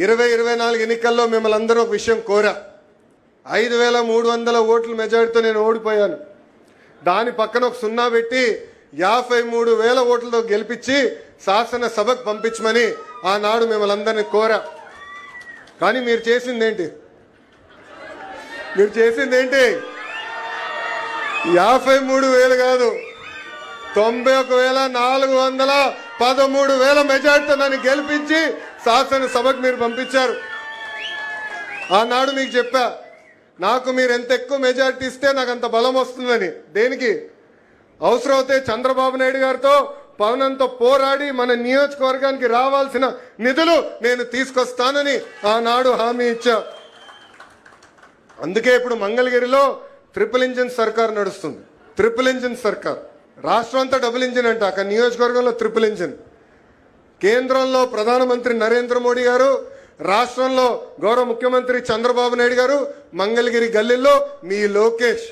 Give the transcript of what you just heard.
2024 ఎన్నికల్లో మిమ్మల్ని అందరూ ఒక విషయం కోరా. 5300 ఓట్ల మెజారిటీతో నేను ఓడిపోయాను. దాని పక్కన ఒక 0 పెట్టి 53,000 ఓట్లతో గెలిపించి శాసనసభకు పంపించమని ఆనాడు మిమ్మల్ని అందరినీ కోరా. కానీ మీరు చేసిందేంటి? 53,000 కాదు, 91,413 మెజార్టీతో నన్ను గెలిపించి శాసనసభకు మీరు పంపించారు. ఆనాడు మీకు చెప్పా, నాకు మీరు ఎంత ఎక్కువ మెజార్టీ ఇస్తే నాకు అంత బలం వస్తుందని. దేనికి? అవసరమైతే చంద్రబాబు నాయుడు గారితో పవనంతో పోరాడి మన నియోజకవర్గానికి రావాల్సిన నిధులు నేను తీసుకొస్తానని ఆనాడు హామీ ఇచ్చా. అందుకే ఇప్పుడు మంగళగిరిలో ట్రిపుల్ ఇంజిన్ సర్కార్ నడుస్తుంది. ట్రిపుల్ ఇంజిన్ సర్కార్. రాష్ట్రం అంతా డబుల్ ఇంజిన్ అంట, అక్కడ నియోజకవర్గంలో ట్రిపుల్ ఇంజిన్. కేంద్రంలో ప్రధానమంత్రి నరేంద్ర మోడీ గారు, రాష్ట్రంలో గౌరవ ముఖ్యమంత్రి చంద్రబాబు నాయుడు గారు, మంగళగిరి గల్లీలో మీ లోకేష్.